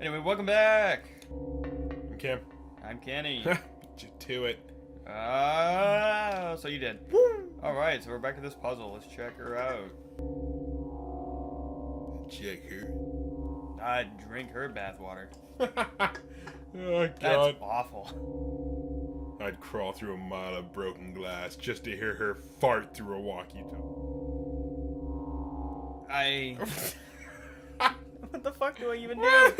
Anyway, welcome back. I'm Cam. I'm Kenny. Get to it. So you did. Woo! Alright, so we're back to this puzzle. Let's check her out. Check her. I'd drink her bathwater. Oh, God. That's awful. I'd crawl through a mile of broken glass just to hear her fart through a walkie-talkie. What the fuck do I even do?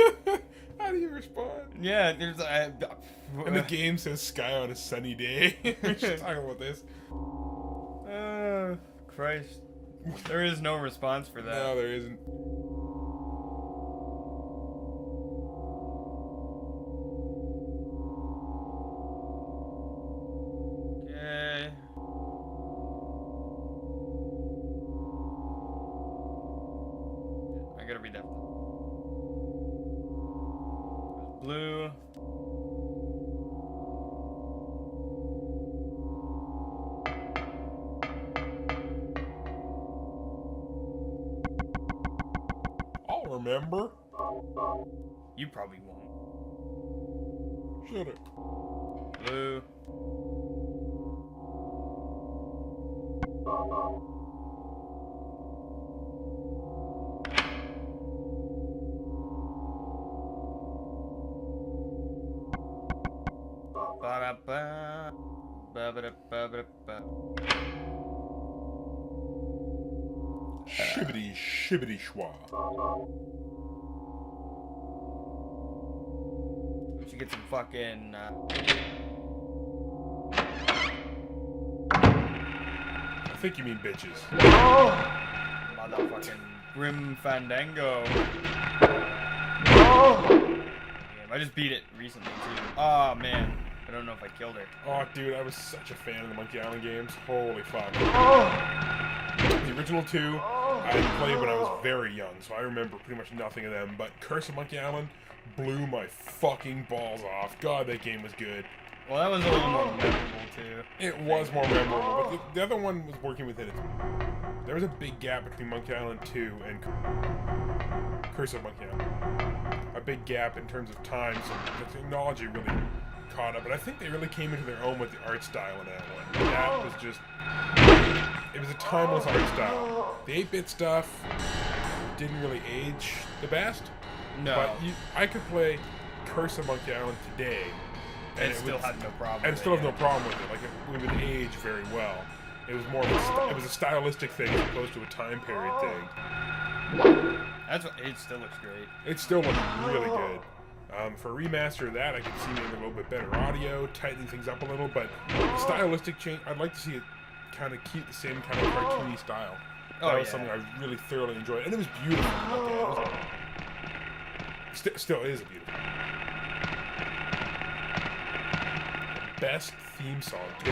How do you respond? Yeah, there's And the game says sky on a sunny day. We're just talking about this. Christ. There is no response for that. No, there isn't. Okay. I gotta read that. Blue. I'll remember. You probably won't. Shut up. Blue. Ba-da-ba. Ba-ba-da-ba-ba-da-ba. Shibbity shibbity schwa. We should get some fucking I think you mean bitches. motherfucking Grim Fandango. Damn, I just beat it recently too. Oh man, I don't know if I killed her. Oh, dude, I was such a fan of the Monkey Island games. Holy fuck. The original two, I played when I was very young, so I remember pretty much nothing of them. But Curse of Monkey Island blew my fucking balls off. God, that game was good. Well, that was a little more memorable too. It was more memorable, but the other one was working within it. There was a big gap between Monkey Island 2 and Curse of Monkey Island. A big gap in terms of time, so the technology really caught up. But I think they really came into their own with the art style in that one. That was just... It was a timeless art style. The 8-bit stuff didn't really age the best. No. But I could play Curse of Monkey Island today. And it still had no problem. And still have no problem with it. Like, it would age very well. It was more of it was a stylistic thing as opposed to a time period thing. That's what, it still looks great. It still looks really good. For a remaster of that, I could see maybe a little bit better audio, tightening things up a little, but the stylistic change, I'd like to see it kind of keep the same kind of cartoony style. That was something I really thoroughly enjoyed. And it was beautiful to look at. It still is beautiful. Best theme song, too.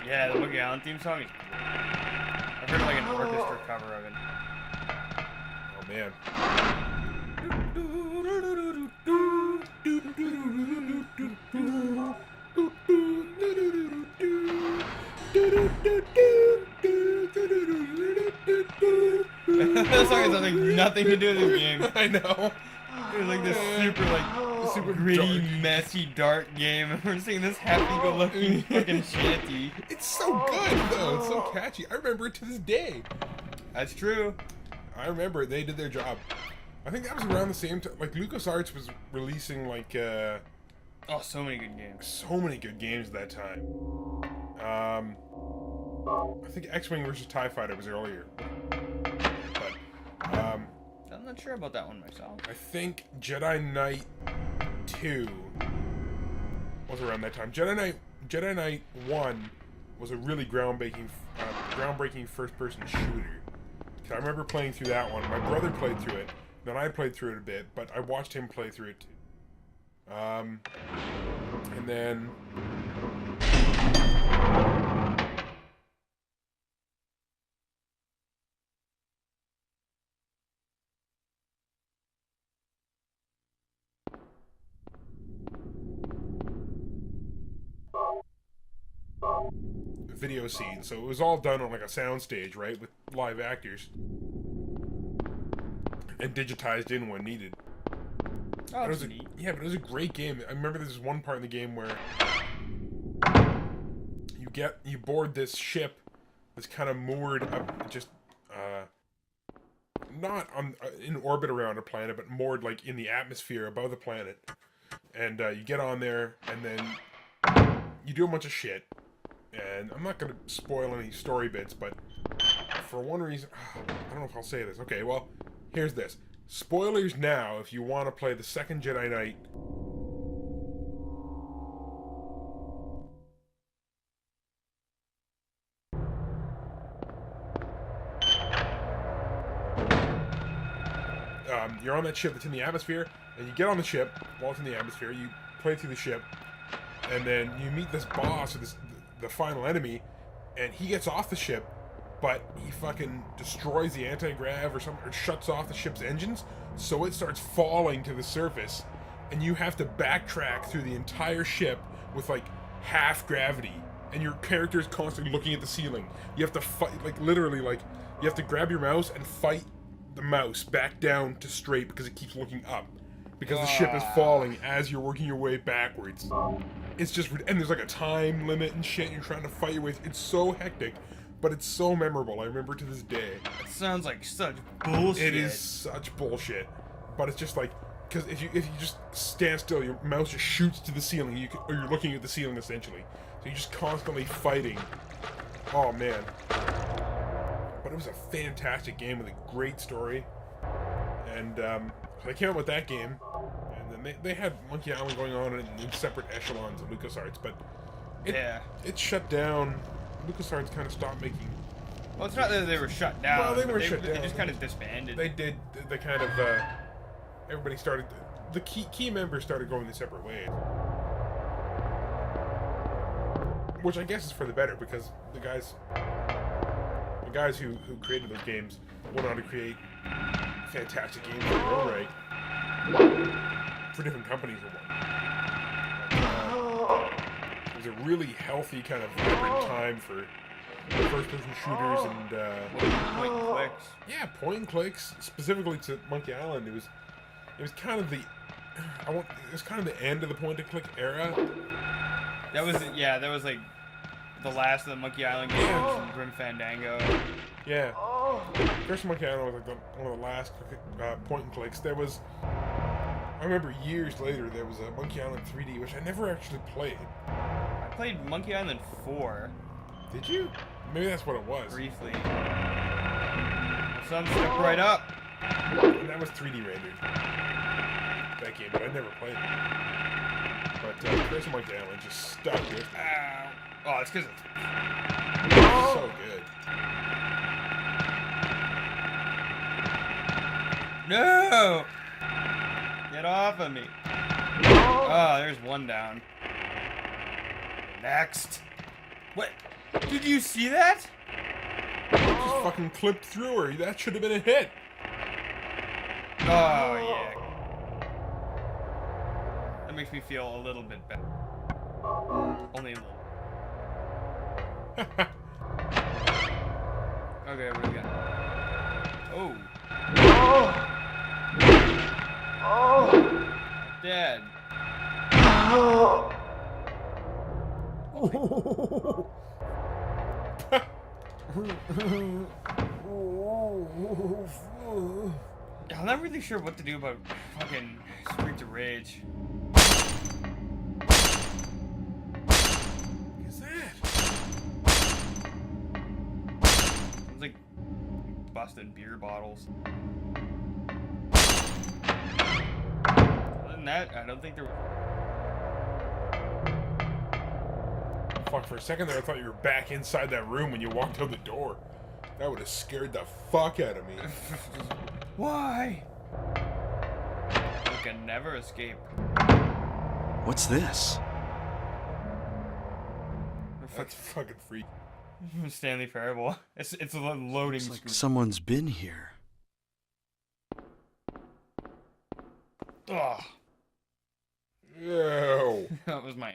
Yeah, the Monkey Island theme song is great. I've heard like an orchestra cover of it. Oh, man. That song has nothing to do with this game. I know. It's like this super gritty, messy, dark game, and we're singing this happy-go-lucky fucking shanty. It's so good, though. It's so catchy. I remember it to this day. That's true. I remember they did their job. I think that was around the same time. Like, LucasArts was releasing, like, oh, so many good games. so many good games at that time. I think X-Wing vs. TIE Fighter was earlier. But, I'm not sure about that one myself. I think Jedi Knight 2 was around that time. Jedi Knight 1 was a really groundbreaking first-person shooter. I remember playing through that one. My brother played through it. Then I played through it a bit, but I watched him play through it too. And then... video scene, so it was all done on like a soundstage, right, with live actors, and digitized in when needed. Oh, It was that's neat. yeah, but it was a great game. I remember there's one part in the game where you board this ship that's kind of moored up, just not on in orbit around a planet, but moored like in the atmosphere above the planet. And you get on there, and then you do a bunch of shit. And I'm not gonna spoil any story bits, but for one reason, I don't know if I'll say this. Okay, well, here's this. Spoilers now if you want to play the second Jedi Knight. You're on that ship that's in the atmosphere, and you get on the ship while it's in the atmosphere, you play through the ship, and then you meet this boss, or the final enemy, and he gets off the ship, but he fucking destroys the anti-grav or something, or shuts off the ship's engines, so it starts falling to the surface, and you have to backtrack through the entire ship with like half gravity, and your character is constantly looking at the ceiling. You have to fight, like literally, like you have to grab your mouse and fight the mouse back down to straight because it keeps looking up because the ship is falling as you're working your way backwards. It's just, and there's like a time limit and shit you're trying to fight your way. It's so hectic, but it's so memorable. I remember to this day. It sounds like such bullshit. It is such bullshit, but it's just like, because if you just stand still, your mouse just shoots to the ceiling, or you're looking at the ceiling essentially. So you're just constantly fighting. Oh man. But it was a fantastic game with a great story. And I came out with that game, and then they had Monkey Island going on in separate echelons of LucasArts, but it shut down. LucasArts kind of stopped making. Well, it's not that they were shut down. Well, they were shut down. They just kind of disbanded. They did. They kind of. Everybody started. The key members started going their separate ways, which I guess is for the better because the guys who created those games went on to create fantastic games in their own right for different companies and whatnot. It was a really healthy kind of vibrant time for first-person shooters and point and clicks. Yeah, point and clicks. Specifically to Monkey Island, it was kind of the end of the point and click era. That was like the last of the Monkey Island games and Grim Fandango. Yeah. First Monkey Island was like one of the last point and clicks. I remember years later there was a Monkey Island 3D, which I never actually played. I played Monkey Island 4. Did you? Maybe that's what it was. Briefly. Sun stuck right up. And that was 3D rendered. That game, but I never played it. But first Monkey Island just stuck with me. Ow. Oh, it's because it's so good. No! Get off of me. Oh, there's one down. Next. What? Did you see that? Just fucking clipped through her. That should have been a hit. Oh, yeah. That makes me feel a little bit better. Only a little. Okay, what do we got? Oh. Dead. I'm not really sure what to do about fucking Streets of Rage. What is that? It's like busting beer bottles. Other than that, I don't think there was. Fuck, for a second there I thought you were back inside that room when you walked out the door. That would have scared the fuck out of me. Why? You can never escape. What's this? That's fucking freak. Stanley Parable. It's a loading Looks like screen. someone's been here. Ugh. Ew. That was my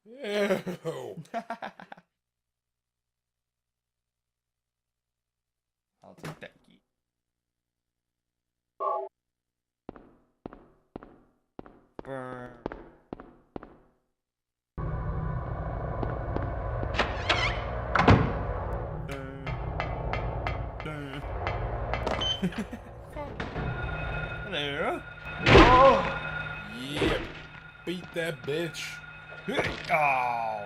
Ew. I'll take that key. Hello. Yeah. Beat that bitch. Oh.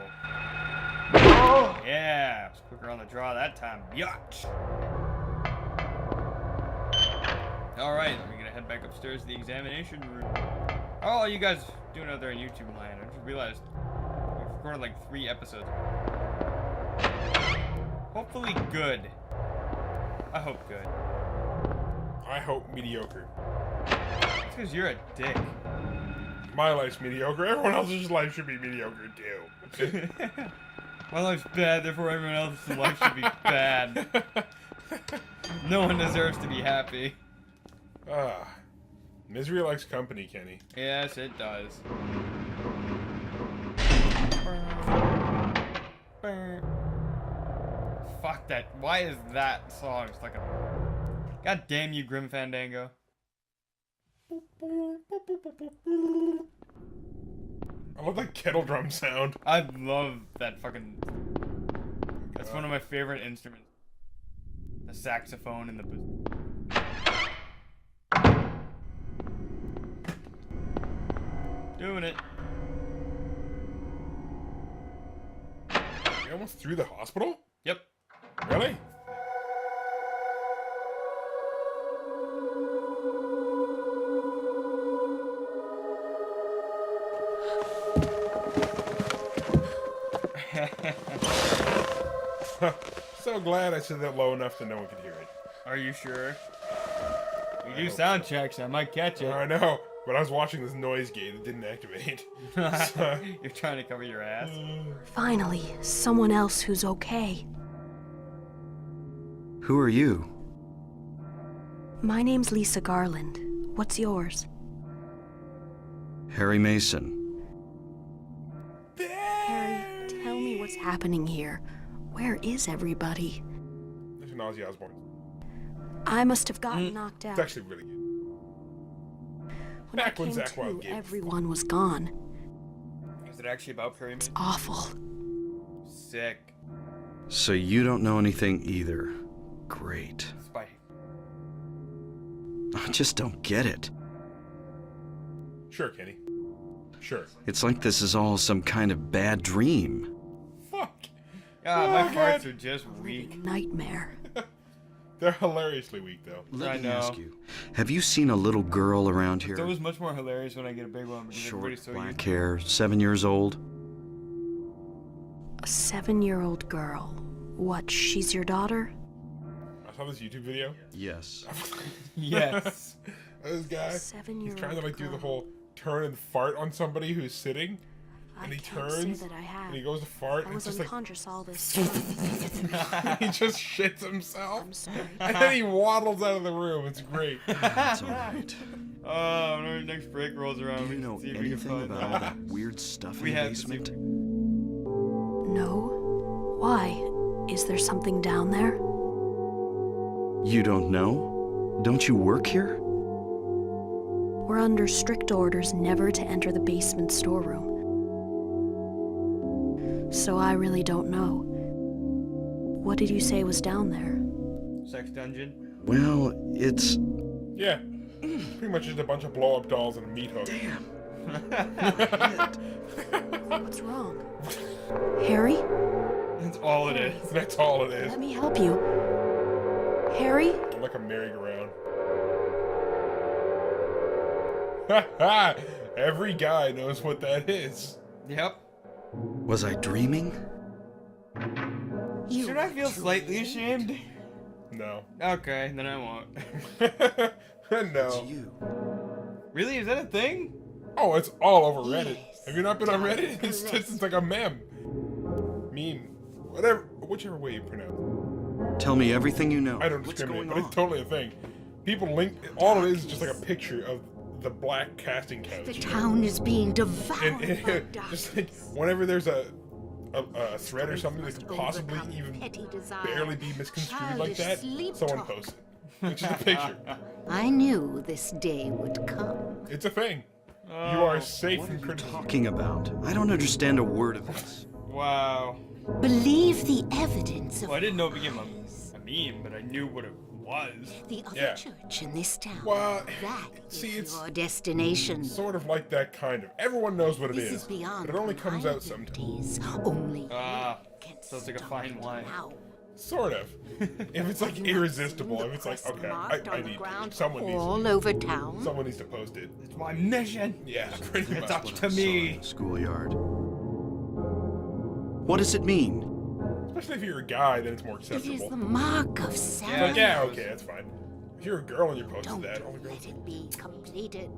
Yeah. It was quicker on the draw that time. Yacht. Alright, we're gonna head back upstairs to the examination room. Oh, you guys doing out there on YouTube land. I just realized we've recorded like 3 episodes. Hopefully good. I hope good. I hope mediocre. It's because you're a dick. My life's mediocre. Everyone else's life should be mediocre too. My life's bad, therefore everyone else's life should be bad. No one deserves to be happy. Misery likes company, Kenny. Yes, it does. Fuck that. Why is that song just like a... God damn you, Grim Fandango. I love that kettle drum sound. I love that fucking... That's one of my favorite instruments. The saxophone and the... Doing it. You almost through the hospital? Yep. Really? So glad I said that low enough that no one could hear it. Are you sure? We do sound checks, I might catch it. I know, but I was watching this noise gate. It didn't activate. So- You're trying to cover your ass. Finally, someone else who's okay. Who are you? My name's Lisa Garland. What's yours? Harry Mason. Harry, tell me what's happening here. Where is everybody? There's an Ozzy Osbourne. I must have gotten knocked out. It's actually really good. When back I when came Zakk Wylde to, gave. everyone was gone. Is it actually about Perry? It's awful. Sick. So you don't know anything either. Great. Spy. I just don't get it. Sure, Kenny. Sure. It's like this is all some kind of bad dream. Fuck. God, my Oh, farts God. are just weak. Nightmare. They're hilariously weak, though. Let I me know. ask you, have you seen a little girl around here? It's always much more hilarious when I get a big one because Short, everybody's so used black to hair, 7 years old? A 7-year-old girl. What, she's your daughter? I saw this YouTube video. Yes. Yes. This guy, he's 7-year-old trying to like do the girl. whole turn and fart on somebody who's sitting, and I he can't turns say that I have. and he goes to fart, I and it's was just like unconscious all this time. he just shits himself, I'm sorry. and then he waddles out of the room. It's great. That's all right. Oh, when our next break rolls around, Do we you can know see if we can anything find about all that weird stuff We in the have to see- basement? No? Why? Is there something down there? You don't know? Don't you work here? We're under strict orders never to enter the basement storeroom. So I really don't know. What did you say was down there? Sex dungeon. Well, it's... Yeah, pretty much just a bunch of blow-up dolls and a meat hook. Damn. What's wrong? Harry? That's all it is. That's all it is. Let me help you. Harry? Like a merry-go-round. Ha ha! Every guy knows what that is. Yep. Was I dreaming? Should I feel slightly ashamed? No. Okay, then I won't. It's No. you. Really? Is that a thing? Oh, it's all over Reddit. Yes. Have you not been on Reddit? It's like a meme. Whatever, whichever way you pronounce it. Tell me everything you know. I don't What's discriminate, going but on? it's totally a thing. People link, all it is just like a picture of the black casting couch. The town is being devoured And by just like, darkness. whenever there's a thread or something that Must could possibly overcome even petty desire, barely be misconstrued like that, childish sleep someone talk. posts it. It's just a picture. I knew this day would come. It's a thing. You are safe What are from you criticism. talking about? I don't understand a word of this. Wow. Believe the evidence of Well, I didn't know it became a meme, but I knew what it was. The other Yeah. church in this town. Well, That see, is it's your destination. sort of like that kind of. Everyone knows what it This is, is beyond but it only my comes out sometimes. abilities. Only Ah, you can sounds like a stop fine it wine. now. Sort of. If it's like irresistible, if it's like, Crest okay, marked I on the need ground someone all over town. someone needs to post it. It's my mission. Yeah, pretty It's much. up to me. Schoolyard. What does it mean? Especially if you're a guy, then it's more It acceptable. is the mark of Like, Sarah. yeah, okay, that's fine. If you're a girl and you're posting Don't that, all the girls, let it be completed.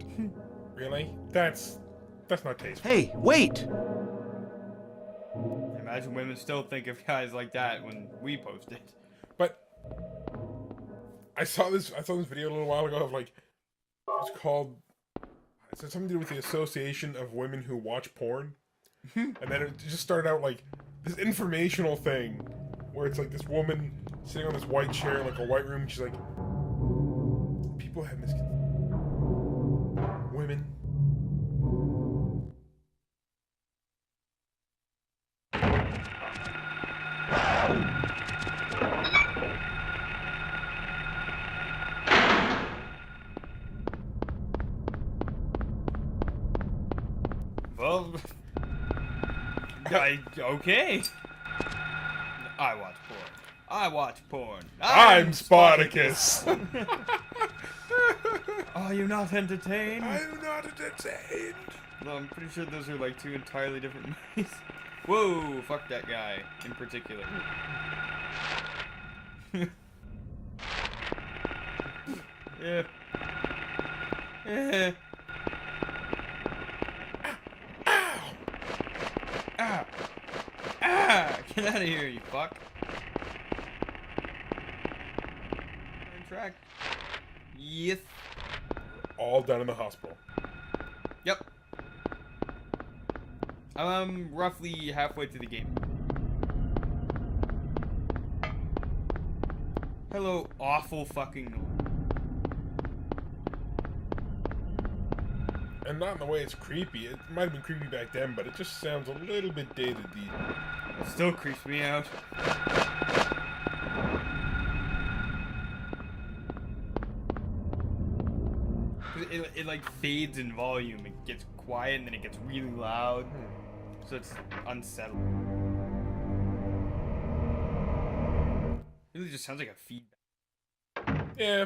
really? That's not tasteful. Hey, wait! Imagine women still think of guys like that when we post it. But I saw this video a little while ago of like, it's called, it said something to do with the Association of Women Who Watch Porn, and then it just started out like this informational thing where it's like this woman sitting on this white chair in like a white room. She's like, people have misconceptions. Women. Well, okay. I watch porn. I watch porn. I'm Spartacus. Are you not entertained? I'm not entertained. No, I'm pretty sure those are like two entirely different movies. Whoa, fuck that guy in particular. Yeah. Yeah. Ah! Ah! Get out of here, you fuck! On track. Yes. All done in the hospital. Yep. I'm roughly halfway through the game. Hello, awful fucking. And not in the way it's creepy. It might have been creepy back then, but it just sounds a little bit dated these days. It still creeps me out. It like fades in volume. It gets quiet and then it gets really loud. So it's unsettling. It really just sounds like a feedback. Yeah.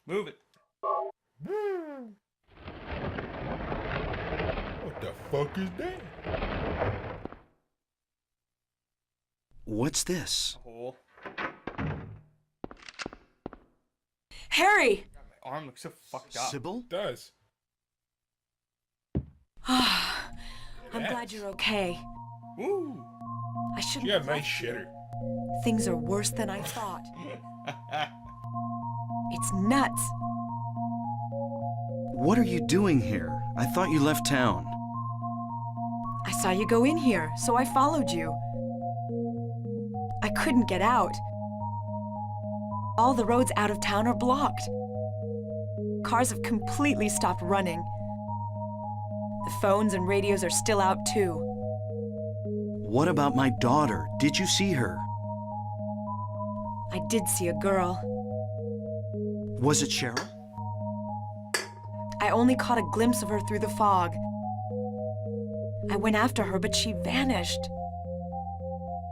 Move it. What the fuck is that? What's this? Hole. Harry! God, my arm looks so fucked up. Sybil? It does. I'm glad you're okay. Woo! I shouldn't You got a have nice left you. shitter. Things are worse than I thought. It's nuts. What are you doing here? I thought you left town. I saw you go in here, so I followed you. I couldn't get out. All the roads out of town are blocked. Cars have completely stopped running. The phones and radios are still out too. What about my daughter? Did you see her? I did see a girl. Was it Cheryl? I only caught a glimpse of her through the fog. I went after her, but she vanished.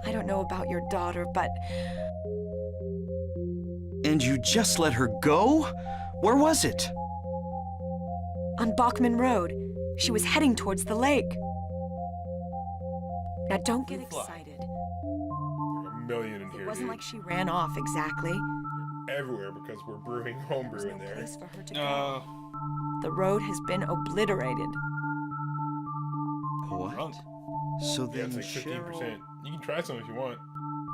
I don't know about your daughter, but And you just let her go? Where was it? on Bachman Road, she was heading towards the lake. Now don't get excited. Like a million in It here, wasn't dude. like she ran off exactly. Everywhere because we're brewing There's homebrew no in there. place for her to go. No. The road has been obliterated. What? Drunk. So Yeah, then it's like 15%. Cheryl... You can try some if you want.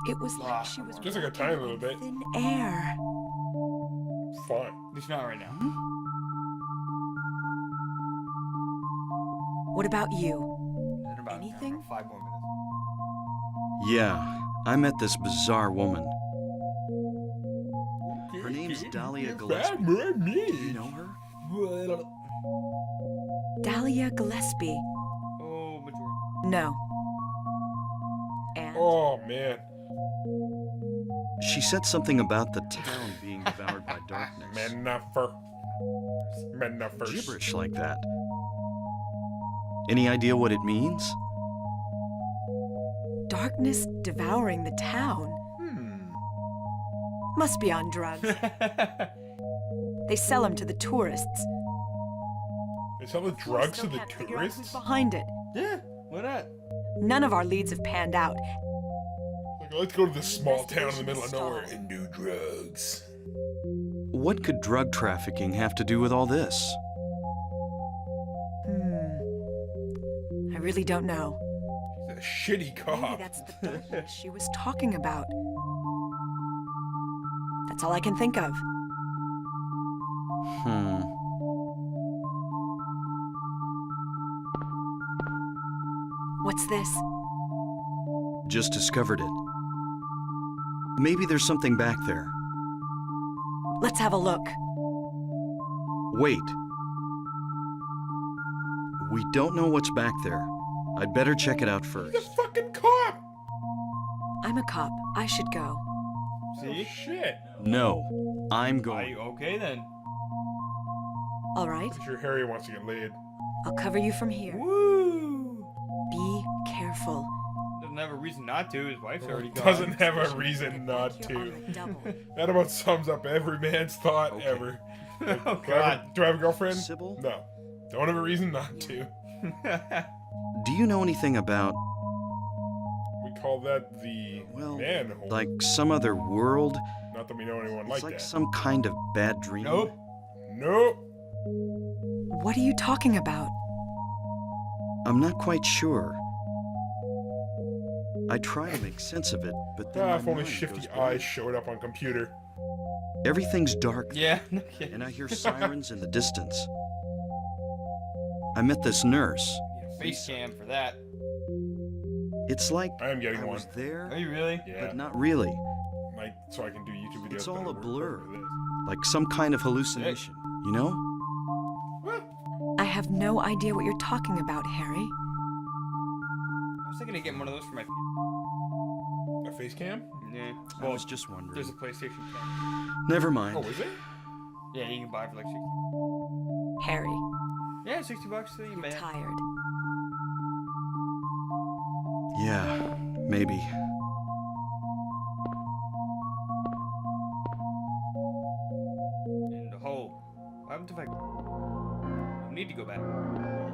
It was Ah, like she was just like a walking tiny little on bit. thin air. Fine. At least not right now. What about you? In about, Anything? 5 more minutes. Yeah, I met this bizarre woman. Her name's Dahlia You're Gillespie. bad, boy, Do you me. know her? Dahlia Gillespie. Oh, majority. No. And? Oh, man. She said something about the town being devoured by darkness. Mennefer. Gibberish like that. Any idea what it means? Darkness devouring the town. Must be on drugs. They sell them to the tourists. They sell the Of course, drugs to still the can't figure out who's tourists? behind it. Yeah, why not? None of our leads have panned out. Like, let's go to this small town in the middle of nowhere and do drugs. What could drug trafficking have to do with all this? I really don't know. He's a shitty Maybe cop. that's the darkness she was talking about. That's all I can think of. What's this? Just discovered it. Maybe there's something back there. Let's have a look. Wait. We don't know what's back there. I'd better check it out first. He's a fucking cop! I'm a cop. I should go. See? Shit. No, I'm Are going. you okay then? All right, I'm sure Harry wants to get laid. I'll cover you from here. Woo! Be careful. Doesn't have a reason not to. His wife's already gone. Doesn't have a reason not Back here on to. the double. That about sums up every man's thought Okay. ever. Oh, Do I have a- God. do I have a girlfriend? Sybil? No. Don't have a reason not to. Do you know anything about, We call that the well, manhole. like some other world? Not that we know anyone It's like like that. some kind of bad dream. Nope. Nope. What are you talking about? I'm not quite sure. I try to make sense of it, but then Ah, my if only mind Shifty goes Eyes blank. showed up on computer. Everything's dark, Yeah, no kidding. and I hear sirens in the distance. I met this nurse. Face cam for that. It's like I am getting I one. was there, Are you really? Yeah. but not really. Like, so I can do YouTube videos. It's that all a work blur. over this. Like some kind of hallucination, you know? I have no idea what you're talking about, Harry. I was thinking of getting one of those for my. A face cam? Yeah. I was just wondering. There's a PlayStation cam. Never mind. Oh, is it? Yeah, you can buy it for like 60. Harry, Yeah, $60 to you, man. tired. Yeah, maybe. In the hole. What happened if I need to go back?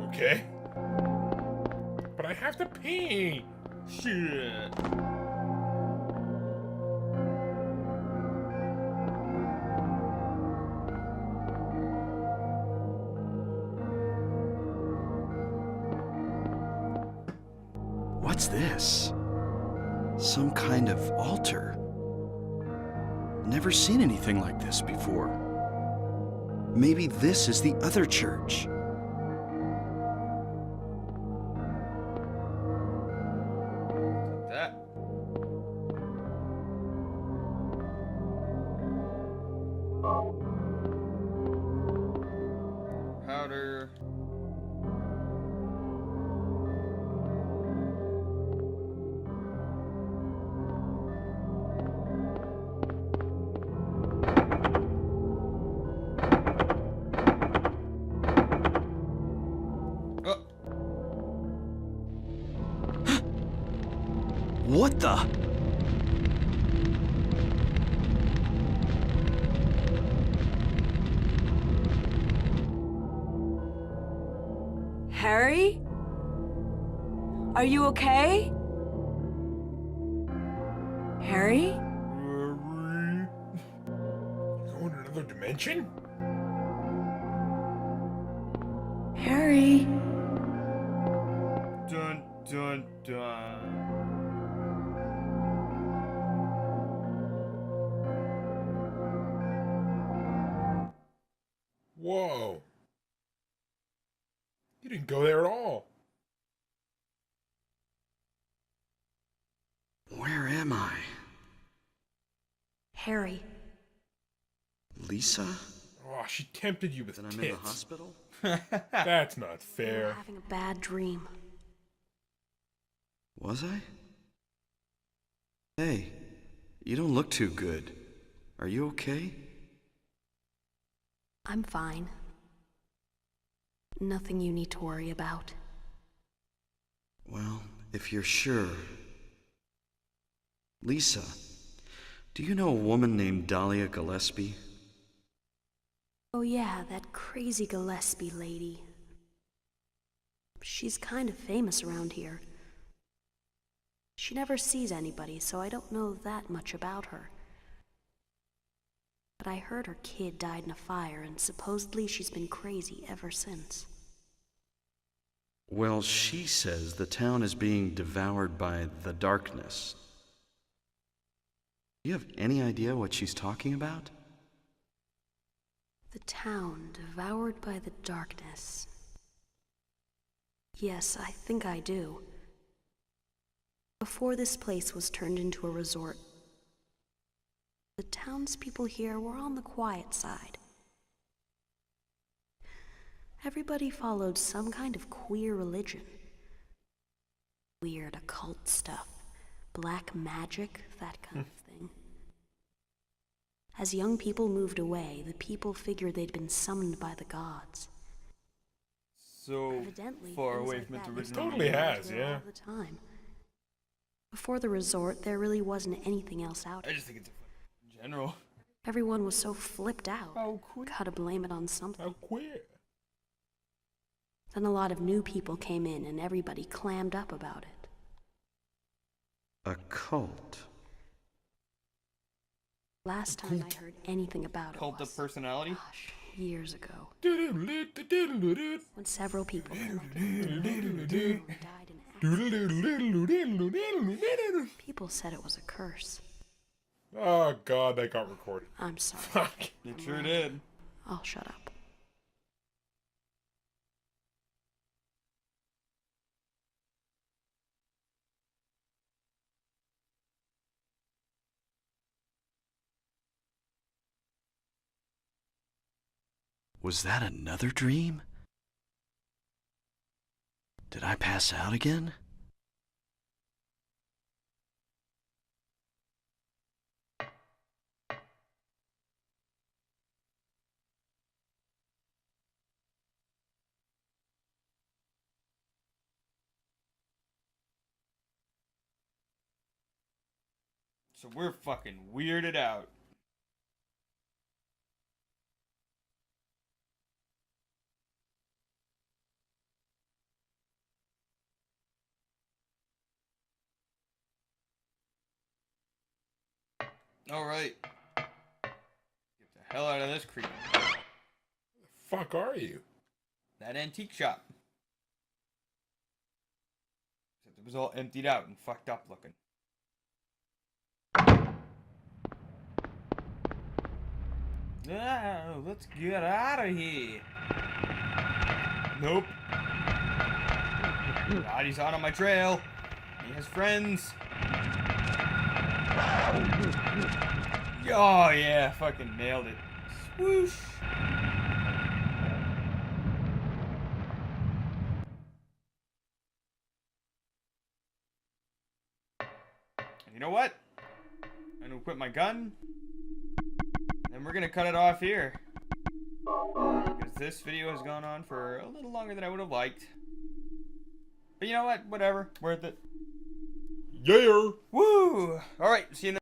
Okay. But I have to pee. Shit. What's this? Some kind of altar. Never seen anything like this before. Maybe this is the other church. That. Powder. Oh, What the? Harry? Are you okay? Harry? Going to another dimension? Harry? dun dun dun. Whoa. You didn't go there at all. Where am I? Harry, Lisa? Oh, Oh, she tempted you with Then I'm in the tits. hospital? That's not You're fair. having a bad dream. Was I? Hey, you don't look too good. Are you okay? I'm fine. Nothing you need to worry about. Well, if you're sure. Lisa, do you know a woman named Dahlia Gillespie? Oh yeah, that crazy Gillespie lady. She's kind of famous around here. She never sees anybody, so I don't know that much about her. But I heard her kid died in a fire, and supposedly she's been crazy ever since. Well, she says the town is being devoured by the darkness. Do you have any idea what she's talking about? The town devoured by the darkness. Yes, I think I do. Before this place was turned into a resort, the townspeople here were on the quiet side. Everybody followed some kind of queer religion. Weird occult stuff, black magic, that kind of thing. As young people moved away, the people figured they'd been summoned by the gods. So Evidently, far things away like from its that original Totally meaning. has, there yeah. all the time. Before the resort, there really wasn't anything else out I here. just think it's in general. Everyone was so flipped out. Oh, queer. Gotta blame it on something. How queer. Then a lot of new people came in and everybody clammed up about it. A cult. Last time I heard anything about it Cult was, of personality? gosh, years ago, Doodle-doodle-doodle-doodle. when several people like died in accidents. Doodle-doodle-doodle-doodle-doodle. People said it was a curse. Oh god, that got recorded. I'm sorry. Fuck. It sure did. I'll shut up. Was that another dream? Did I pass out again? So we're fucking weirded out. Alright. Get the hell out of this creep. Fuck are you? That antique shop. Except it was all emptied out and fucked up looking. Ah, let's get out of here. Nope. God, he's out on my trail. He has friends. Oh yeah, fucking nailed it. Swoosh. And you know what? I'm gonna equip my gun. And we're gonna cut it off here. Because this video has gone on for a little longer than I would have liked. But you know what? Whatever. Worth it. Yeah. Woo! Alright, see you next